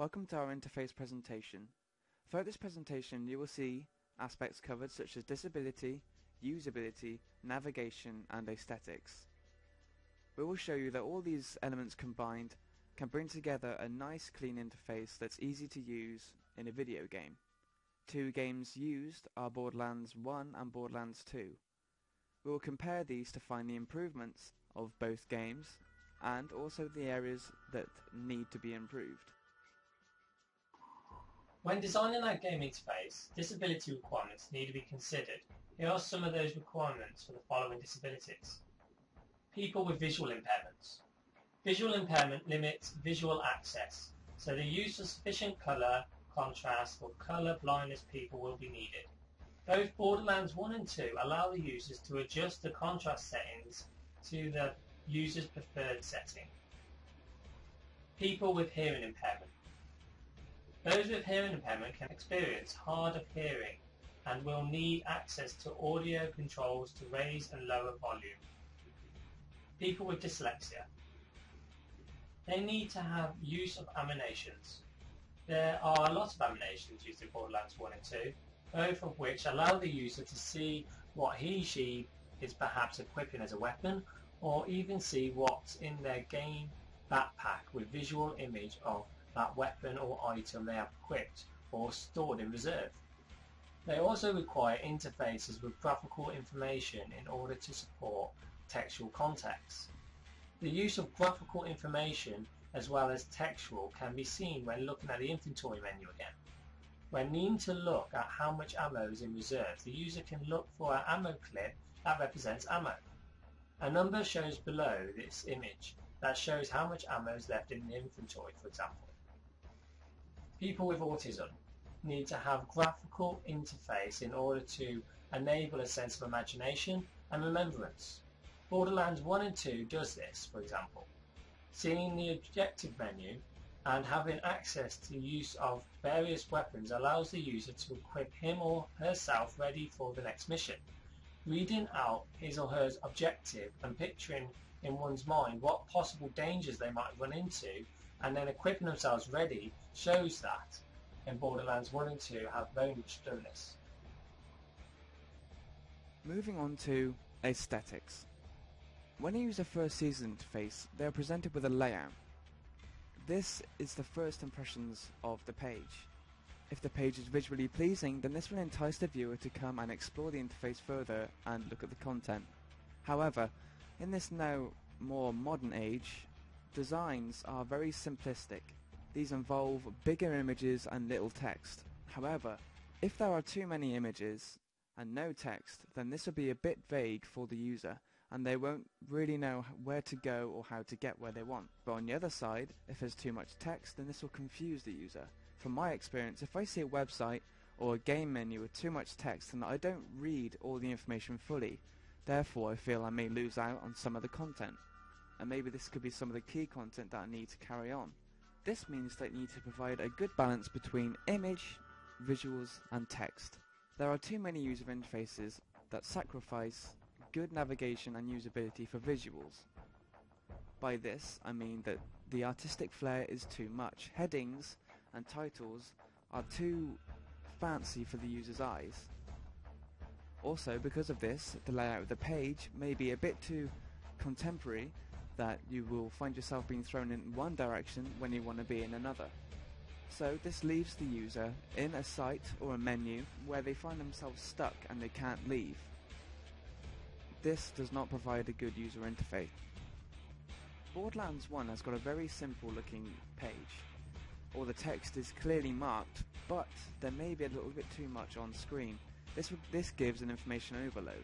Welcome to our interface presentation. Throughout this presentation you will see aspects covered such as disability, usability, navigation and aesthetics. We will show you that all these elements combined can bring together a nice clean interface that's easy to use in a video game. Two games used are Borderlands 1 and Borderlands 2. We will compare these to find the improvements of both games and also the areas that need to be improved. When designing our game interface, disability requirements need to be considered. Here are some of those requirements for the following disabilities. People with visual impairments. Visual impairment limits visual access, so the use of sufficient colour, contrast for colour blindness people will be needed. Both Borderlands 1 and 2 allow the users to adjust the contrast settings to the user's preferred setting. People with hearing impairment. Those with hearing impairment can experience hard of hearing and will need access to audio controls to raise and lower volume. People with dyslexia. They need to have use of animations. There are a lot of animations used in Borderlands 1 and 2, both of which allow the user to see what he/she is perhaps equipping as a weapon, or even see what's in their game backpack with visual image of that weapon or item they have equipped or stored in reserve. They also require interfaces with graphical information in order to support textual context. The use of graphical information as well as textual can be seen when looking at the inventory menu again. When needing to look at how much ammo is in reserve, the user can look for an ammo clip that represents ammo. A number shows below this image that shows how much ammo is left in the inventory, for example. People with autism need to have graphical interface in order to enable a sense of imagination and remembrance. Borderlands 1 and 2 does this, for example. Seeing the objective menu and having access to the use of various weapons allows the user to equip him or herself ready for the next mission. Reading out his or her objective and picturing in one's mind what possible dangers they might run into and then equipping themselves ready shows that in Borderlands 1 and 2 have very much done this. Moving on to aesthetics. When a user first sees the interface, they are presented with a layout. This is the first impressions of the page. If the page is visually pleasing, then this will entice the viewer to come and explore the interface further and look at the content. However, in this now more modern age, designs are very simplistic. These involve bigger images and little text. However, if there are too many images and no text, then this will be a bit vague for the user and they won't really know where to go or how to get where they want. But on the other side, if there's too much text, then this will confuse the user. From my experience, if I see a website or a game menu with too much text, then I don't read all the information fully. Therefore, I feel I may lose out on some of the content. And maybe this could be some of the key content that I need to carry on. This means that you need to provide a good balance between image, visuals and text. There are too many user interfaces that sacrifice good navigation and usability for visuals. By this I mean that the artistic flair is too much. Headings and titles are too fancy for the user's eyes. Also, because of this, the layout of the page may be a bit too contemporary that you will find yourself being thrown in one direction when you want to be in another. So this leaves the user in a site or a menu where they find themselves stuck and they can't leave. This does not provide a good user interface. Borderlands 1 has got a very simple looking page. All the text is clearly marked, but there may be a little bit too much on screen. This gives an information overload.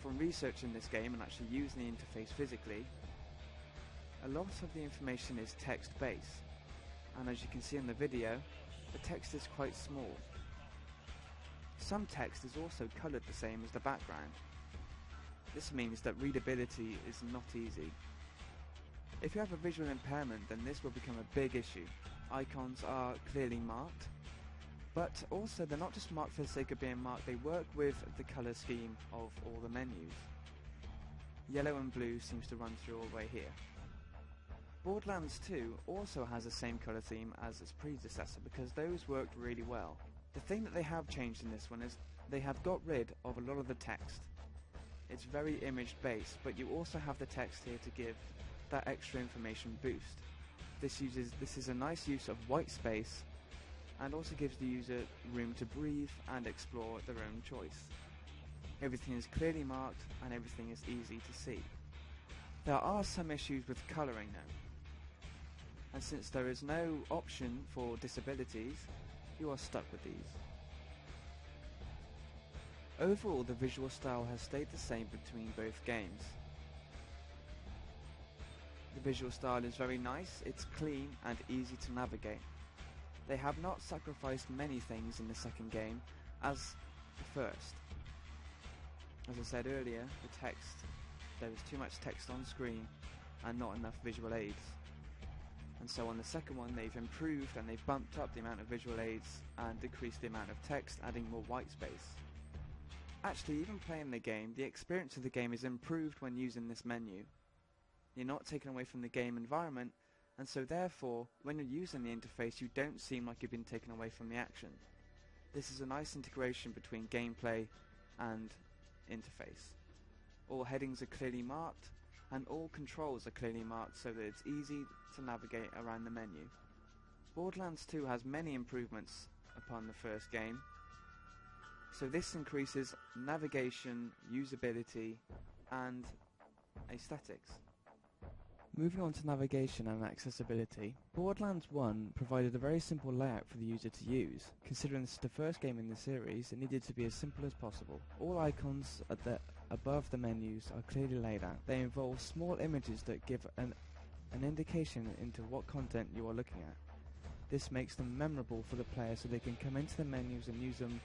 From researching this game and actually using the interface physically, a lot of the information is text-based, and as you can see in the video, the text is quite small. Some text is also coloured the same as the background. This means that readability is not easy. If you have a visual impairment, then this will become a big issue. Icons are clearly marked, but also they're not just marked for the sake of being marked, they work with the colour scheme of all the menus. Yellow and blue seems to run through all the way here. Borderlands 2 also has the same colour theme as its predecessor because those worked really well. The thing that they have changed in this one is they have got rid of a lot of the text. It's very image based, but you also have the text here to give that extra information boost. This is a nice use of white space and also gives the user room to breathe and explore at their own choice. Everything is clearly marked and everything is easy to see. There are some issues with colouring though, and since there is no option for disabilities, you are stuck with these. Overall, the visual style has stayed the same between both games. The visual style is very nice, it's clean and easy to navigate. They have not sacrificed many things in the second game as the first. As I said earlier, the text, there was too much text on screen and not enough visual aids. And so on the second one they've improved and they've bumped up the amount of visual aids and decreased the amount of text, adding more white space. Actually, even playing the game, the experience of the game is improved when using this menu. You're not taken away from the game environment, and so therefore, when you're using the interface, you don't seem like you've been taken away from the action. This is a nice integration between gameplay and interface. All headings are clearly marked, and all controls are clearly marked so that it's easy to navigate around the menu. Borderlands 2 has many improvements upon the first game, so this increases navigation, usability, and aesthetics. Moving on to navigation and accessibility, Borderlands 1 provided a very simple layout for the user to use. Considering this is the first game in the series, it needed to be as simple as possible. All icons above the menus are clearly laid out. They involve small images that give an indication into what content you are looking at. This makes them memorable for the player so they can come into the menus and use them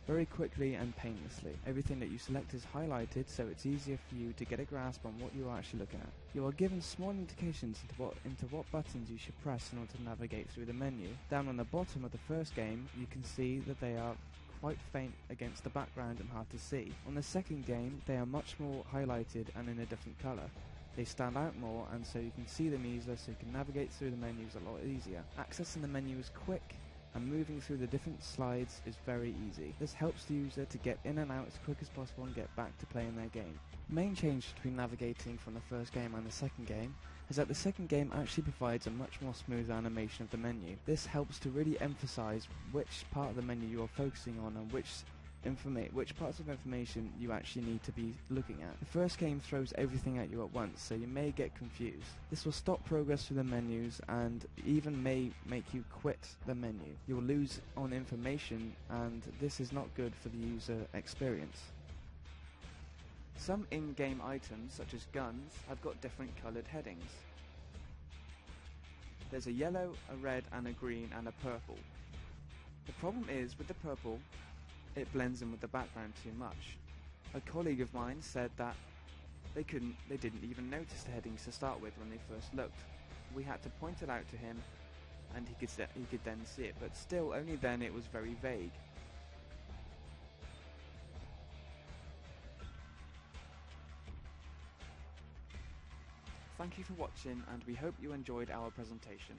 very quickly and painlessly. Everything that you select is highlighted so it's easier for you to get a grasp on what you are actually looking at. You are given small indications into what buttons you should press in order to navigate through the menu. Down on the bottom of the first game you can see that they are quite faint against the background and hard to see. On the second game they are much more highlighted and in a different colour. They stand out more and so you can see them easier, so you can navigate through the menus a lot easier. Accessing the menu is quick and moving through the different slides is very easy. This helps the user to get in and out as quick as possible and get back to playing their game. The main change between navigating from the first game and the second game is that the second game actually provides a much more smooth animation of the menu. This helps to really emphasize which part of the menu you are focusing on and which parts of information you actually need to be looking at. The first game throws everything at you at once, so you may get confused. This will stop progress through the menus and even may make you quit the menu. You will lose on information and this is not good for the user experience. Some in-game items, such as guns, have got different coloured headings. There's a yellow, a red and a green and a purple. The problem is with the purple, it blends in with the background too much. A colleague of mine said that they didn't even notice the headings to start with when they first looked. We had to point it out to him and he could then see it, but still only then it was very vague. Thank you for watching and we hope you enjoyed our presentation.